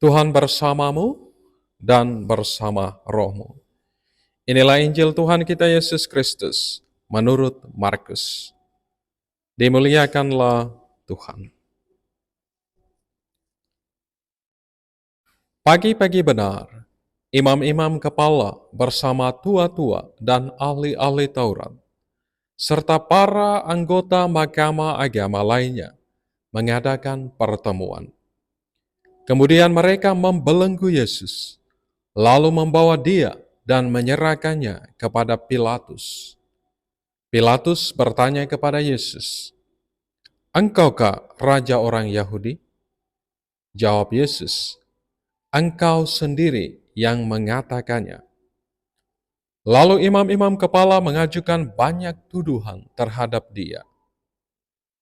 Tuhan bersamamu dan bersama rohmu. Inilah Injil Tuhan kita Yesus Kristus menurut Markus. Dimuliakanlah Tuhan. Pagi-pagi benar, imam-imam kepala bersama tua-tua dan ahli-ahli Taurat, serta para anggota mahkamah agama lainnya mengadakan pertemuan. Kemudian mereka membelenggu Yesus, lalu membawa dia dan menyerahkannya kepada Pilatus. Pilatus bertanya kepada Yesus, "Engkaukah raja orang Yahudi?" Jawab Yesus, "Engkau sendiri yang mengatakannya." Lalu imam-imam kepala mengajukan banyak tuduhan terhadap dia.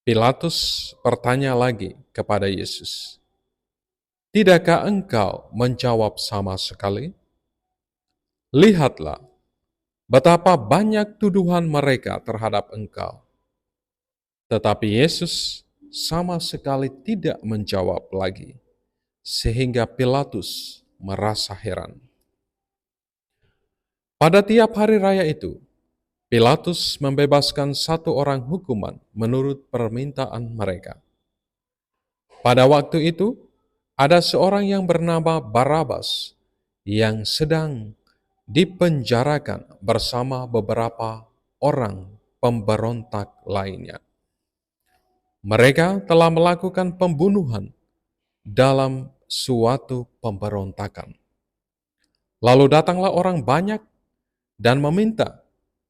Pilatus bertanya lagi kepada Yesus, "Tidakkah engkau menjawab sama sekali? Lihatlah betapa banyak tuduhan mereka terhadap engkau." Tetapi Yesus sama sekali tidak menjawab lagi, sehingga Pilatus merasa heran. Pada tiap hari raya itu, Pilatus membebaskan satu orang hukuman menurut permintaan mereka. Pada waktu itu, ada seorang yang bernama Barabas yang sedang dipenjarakan bersama beberapa orang pemberontak lainnya. Mereka telah melakukan pembunuhan dalam suatu pemberontakan. Lalu datanglah orang banyak dan meminta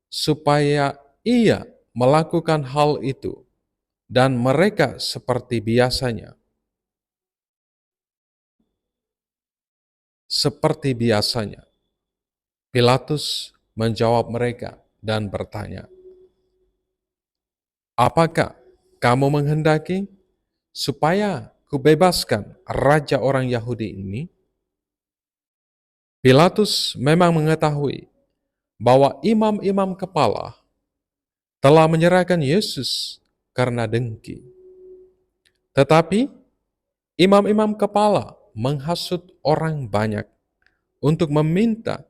supaya ia melakukan hal itu, dan mereka seperti biasanya. Pilatus menjawab mereka dan bertanya, "Apakah kamu menghendaki supaya kubebaskan raja orang Yahudi ini?" Pilatus memang mengetahui bahwa imam-imam kepala telah menyerahkan Yesus karena dengki. Tetapi imam-imam kepala menghasut orang banyak untuk meminta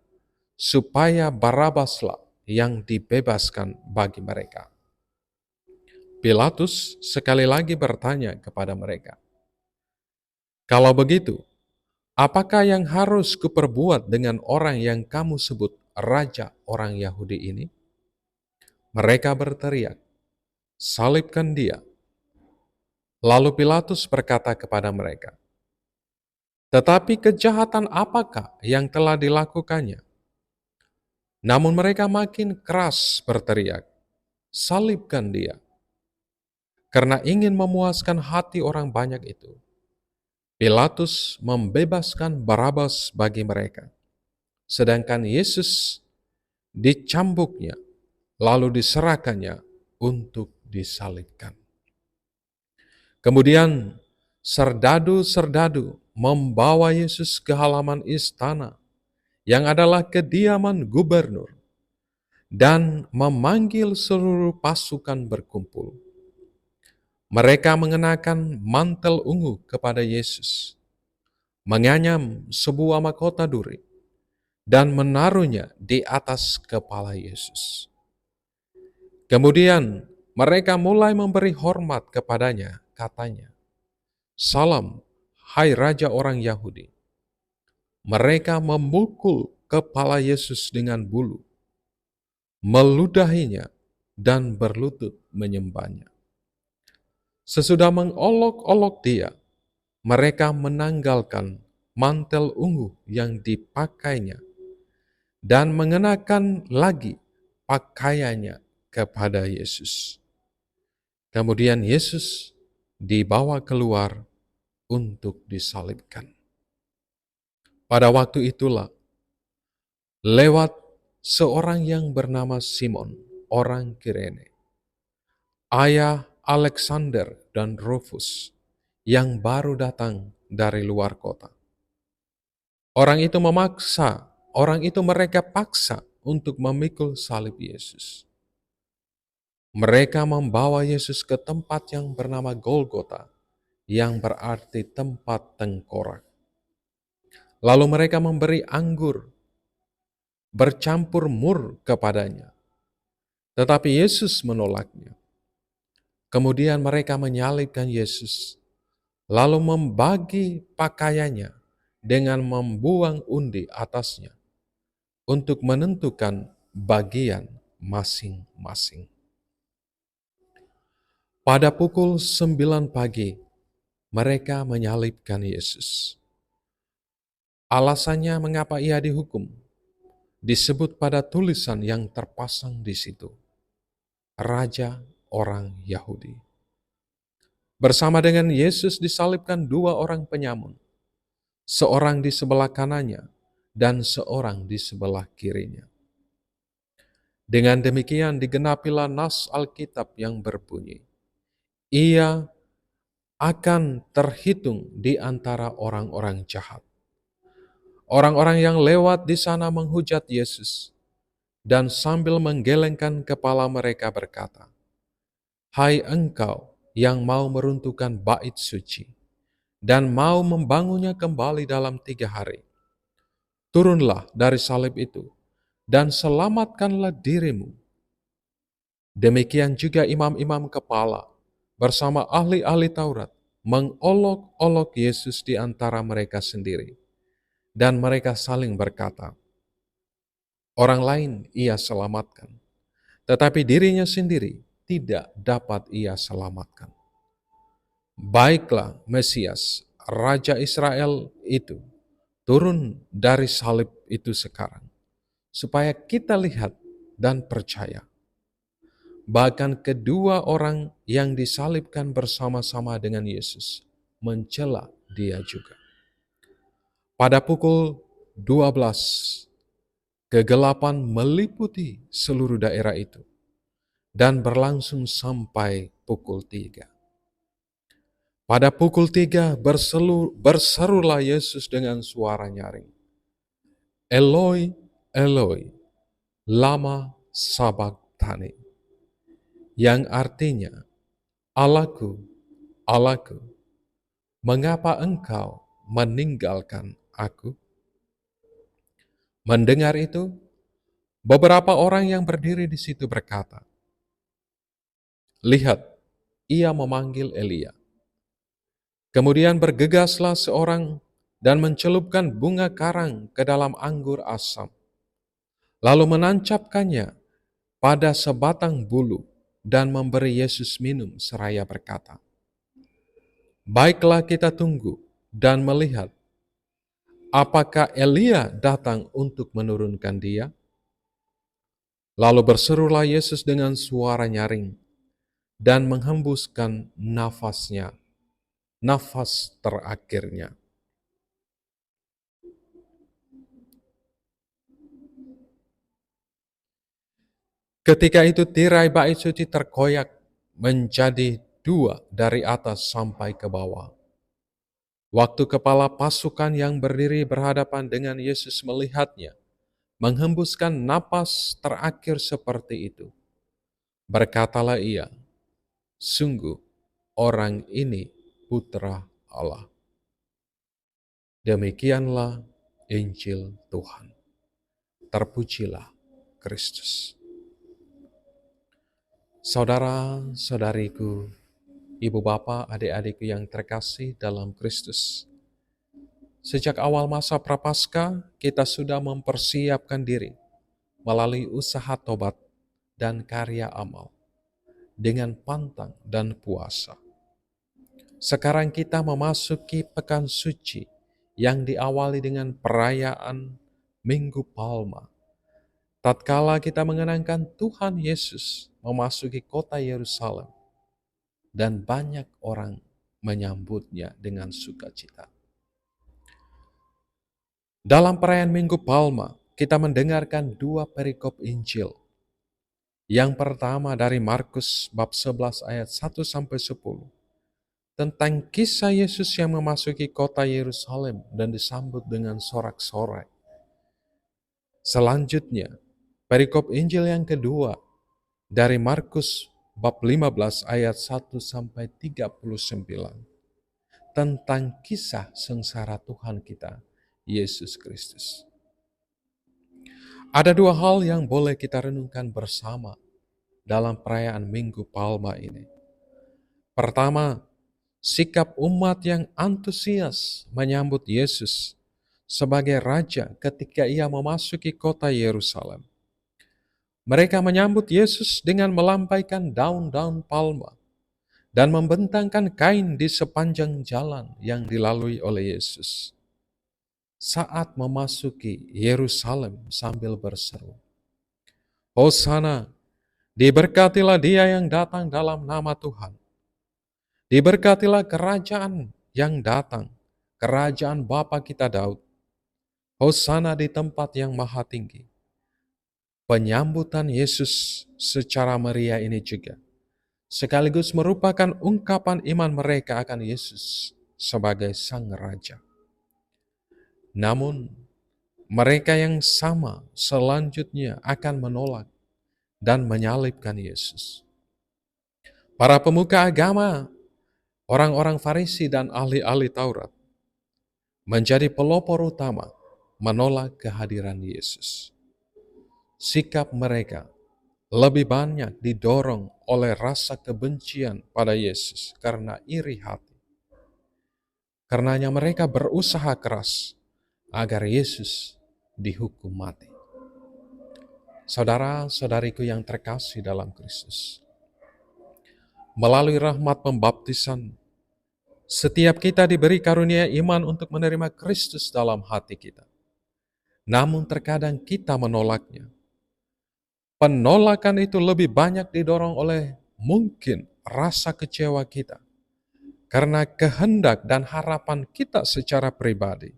supaya Barabaslah yang dibebaskan bagi mereka. Pilatus sekali lagi bertanya kepada mereka, "Kalau begitu, apakah yang harus kuperbuat dengan orang yang kamu sebut raja orang Yahudi ini?" Mereka berteriak, "Salibkan dia!" Lalu Pilatus berkata kepada mereka, "Tetapi kejahatan apakah yang telah dilakukannya?" Namun mereka makin keras berteriak, "Salibkan dia!" Karena ingin memuaskan hati orang banyak itu, Pilatus membebaskan Barabas bagi mereka, sedangkan Yesus dicambuknya, lalu diserahkannya untuk disalibkan. Kemudian serdadu-serdadu membawa Yesus ke halaman istana yang adalah kediaman gubernur dan memanggil seluruh pasukan berkumpul. Mereka mengenakan mantel ungu kepada Yesus, menganyam sebuah mahkota duri, dan menaruhnya di atas kepala Yesus. Kemudian mereka mulai memberi hormat kepadanya, katanya, "Salam, hai Raja orang Yahudi." Mereka memukul kepala Yesus dengan bulu, meludahinya, dan berlutut menyembahnya. Sesudah mengolok-olok dia, mereka menanggalkan mantel ungu yang dipakainya dan mengenakan lagi pakaiannya kepada Yesus. Kemudian Yesus dibawa keluar untuk disalibkan. Pada waktu itulah, lewat seorang yang bernama Simon, orang Kirene, ayah Alexander dan Rufus, yang baru datang dari luar kota. Orang itu mereka paksa untuk memikul salib Yesus. Mereka membawa Yesus ke tempat yang bernama Golgota, yang berarti tempat tengkorak. Lalu mereka memberi anggur bercampur mur kepadanya. Tetapi Yesus menolaknya. Kemudian mereka menyalibkan Yesus, lalu membagi pakaiannya dengan membuang undi atasnya untuk menentukan bagian masing-masing. Pada pukul 9 pagi, mereka menyalibkan Yesus. Alasannya mengapa ia dihukum, disebut pada tulisan yang terpasang di situ. Raja orang Yahudi. Bersama dengan Yesus disalibkan dua orang penyamun, seorang di sebelah kanannya dan seorang di sebelah kirinya. Dengan demikian digenapilah nas Alkitab yang berbunyi, ia akan terhitung di antara orang-orang jahat. Orang-orang yang lewat di sana menghujat Yesus, dan sambil menggelengkan kepala mereka berkata, "Hai engkau yang mau meruntuhkan bait suci, dan mau membangunnya kembali dalam 3 hari, turunlah dari salib itu, dan selamatkanlah dirimu." Demikian juga imam-imam kepala bersama ahli-ahli Taurat mengolok-olok Yesus di antara mereka sendiri. Dan mereka saling berkata, orang lain ia selamatkan, tetapi dirinya sendiri tidak dapat ia selamatkan. Baiklah Mesias, Raja Israel itu, turun dari salib itu sekarang, supaya kita lihat dan percaya. Bahkan kedua orang yang disalibkan bersama-sama dengan Yesus mencela dia juga. Pada pukul 12, kegelapan meliputi seluruh daerah itu dan berlangsung sampai pukul 3. Pada pukul 3 berserulah Yesus dengan suara nyaring, "Eloi, Eloi, lama sabachthani," yang artinya, "Allahku, Allahku, mengapa engkau meninggalkan aku?" Mendengar itu, beberapa orang yang berdiri di situ berkata, "Lihat, ia memanggil Elia." Kemudian bergegaslah seorang dan mencelupkan bunga karang ke dalam anggur asam, lalu menancapkannya pada sebatang bulu dan memberi Yesus minum seraya berkata, "Baiklah kita tunggu dan melihat apakah Elia datang untuk menurunkan dia." Lalu berserulah Yesus dengan suara nyaring dan menghembuskan nafasnya, nafas terakhirnya. Ketika itu tirai bait suci terkoyak menjadi 2 dari atas sampai ke bawah. Waktu kepala pasukan yang berdiri berhadapan dengan Yesus melihatnya, menghembuskan napas terakhir seperti itu, berkatalah ia, "Sungguh orang ini putra Allah." Demikianlah Injil Tuhan. Terpujilah Kristus. Saudara-saudariku, ibu bapa, adik-adikku yang terkasih dalam Kristus. Sejak awal masa Prapaskah, kita sudah mempersiapkan diri melalui usaha tobat dan karya amal dengan pantang dan puasa. Sekarang kita memasuki pekan suci yang diawali dengan perayaan Minggu Palma. Tatkala kita mengenangkan Tuhan Yesus memasuki kota Yerusalem dan banyak orang menyambutnya dengan sukacita. Dalam perayaan Minggu Palma, kita mendengarkan 2 perikop Injil. Yang pertama dari Markus bab 11 ayat 1 sampai 10 tentang kisah Yesus yang memasuki kota Yerusalem dan disambut dengan sorak-sorai. Selanjutnya, perikop Injil yang kedua dari Markus bab 15 ayat 1 sampai 39 tentang kisah sengsara Tuhan kita Yesus Kristus. Ada dua hal yang boleh kita renungkan bersama dalam perayaan Minggu Palma ini. Pertama, sikap umat yang antusias menyambut Yesus sebagai Raja ketika ia memasuki kota Yerusalem. Mereka menyambut Yesus dengan melampaikan daun-daun palma dan membentangkan kain di sepanjang jalan yang dilalui oleh Yesus. Saat memasuki Yerusalem sambil berseru, Hosana, diberkatilah dia yang datang dalam nama Tuhan. Diberkatilah kerajaan yang datang, kerajaan Bapa kita Daud. Hosana di tempat yang maha tinggi. Penyambutan Yesus secara meriah ini juga sekaligus merupakan ungkapan iman mereka akan Yesus sebagai Sang Raja. Namun, mereka yang sama selanjutnya akan menolak dan menyalibkan Yesus. Para pemuka agama, orang-orang Farisi dan ahli-ahli Taurat menjadi pelopor utama menolak kehadiran Yesus. Sikap mereka lebih banyak didorong oleh rasa kebencian pada Yesus karena iri hati. Karenanya mereka berusaha keras agar Yesus dihukum mati. Saudara-saudariku yang terkasih dalam Kristus, melalui rahmat pembaptisan, setiap kita diberi karunia iman untuk menerima Kristus dalam hati kita. Namun terkadang kita menolaknya. Penolakan itu lebih banyak didorong oleh mungkin rasa kecewa kita, karena kehendak dan harapan kita secara pribadi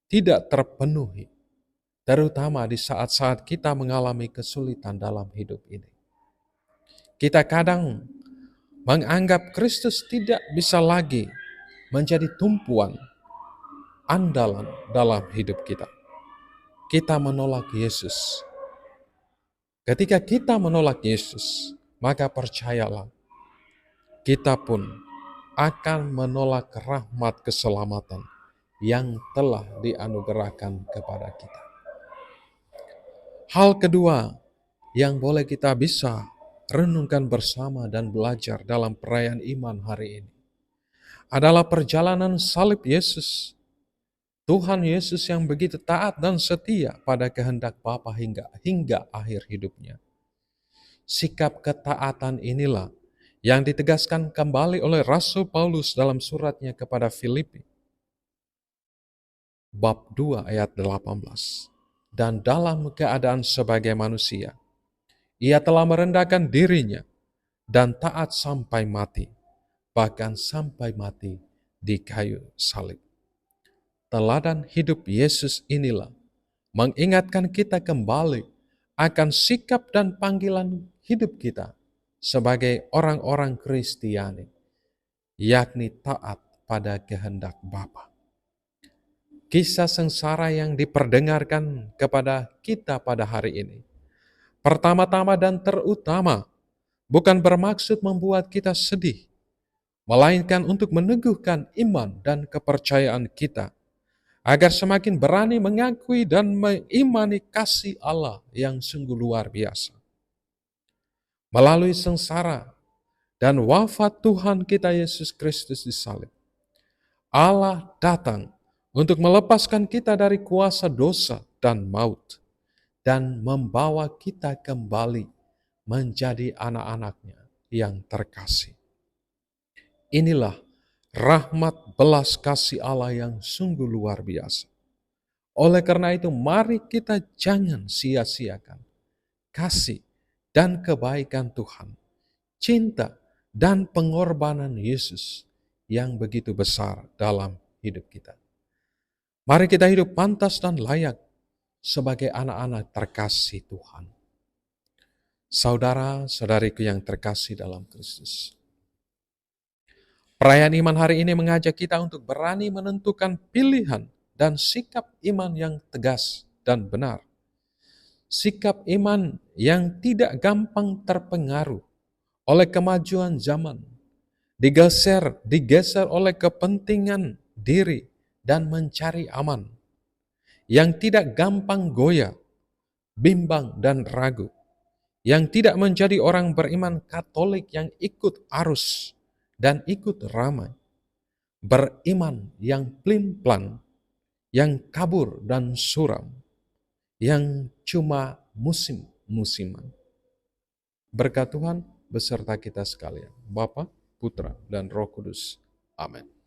tidak terpenuhi, terutama di saat-saat kita mengalami kesulitan dalam hidup ini. Kita kadang menganggap Kristus tidak bisa lagi menjadi tumpuan andalan dalam hidup kita. Kita menolak Yesus. Ketika kita menolak Yesus, maka percayalah, kita pun akan menolak rahmat keselamatan yang telah dianugerahkan kepada kita. Hal kedua yang boleh kita bisa renungkan bersama dan belajar dalam perayaan iman hari ini adalah perjalanan salib Yesus. Tuhan Yesus yang begitu taat dan setia pada kehendak Bapa hingga akhir hidupnya. Sikap ketaatan inilah yang ditegaskan kembali oleh Rasul Paulus dalam suratnya kepada Filipi. Bab 2 ayat 18. Dan dalam keadaan sebagai manusia, ia telah merendahkan dirinya dan taat sampai mati, bahkan sampai mati di kayu salib. Teladan hidup Yesus inilah mengingatkan kita kembali akan sikap dan panggilan hidup kita sebagai orang-orang Kristiani, yakni taat pada kehendak Bapa. Kisah sengsara yang diperdengarkan kepada kita pada hari ini, pertama-tama dan terutama, bukan bermaksud membuat kita sedih, melainkan untuk meneguhkan iman dan kepercayaan kita, agar semakin berani mengakui dan mengimani kasih Allah yang sungguh luar biasa. Melalui sengsara dan wafat Tuhan kita Yesus Kristus di salib, Allah datang untuk melepaskan kita dari kuasa dosa dan maut, dan membawa kita kembali menjadi anak-anaknya yang terkasih. Inilah rahmat belas kasih Allah yang sungguh luar biasa. Oleh karena itu, mari kita jangan sia-siakan kasih dan kebaikan Tuhan, cinta dan pengorbanan Yesus yang begitu besar dalam hidup kita. Mari kita hidup pantas dan layak sebagai anak-anak terkasih Tuhan. Saudara-saudariku yang terkasih dalam Kristus, perayaan iman hari ini mengajak kita untuk berani menentukan pilihan dan sikap iman yang tegas dan benar. Sikap iman yang tidak gampang terpengaruh oleh kemajuan zaman, digeser oleh kepentingan diri dan mencari aman. yang tidak gampang goyah, bimbang dan ragu, yang tidak menjadi orang beriman Katolik yang ikut arus dan ikut ramai, beriman yang plin-plan, yang kabur dan suram, yang cuma musim-musiman. Berkat Tuhan beserta kita sekalian, Bapa, Putra, dan Roh Kudus. Amin.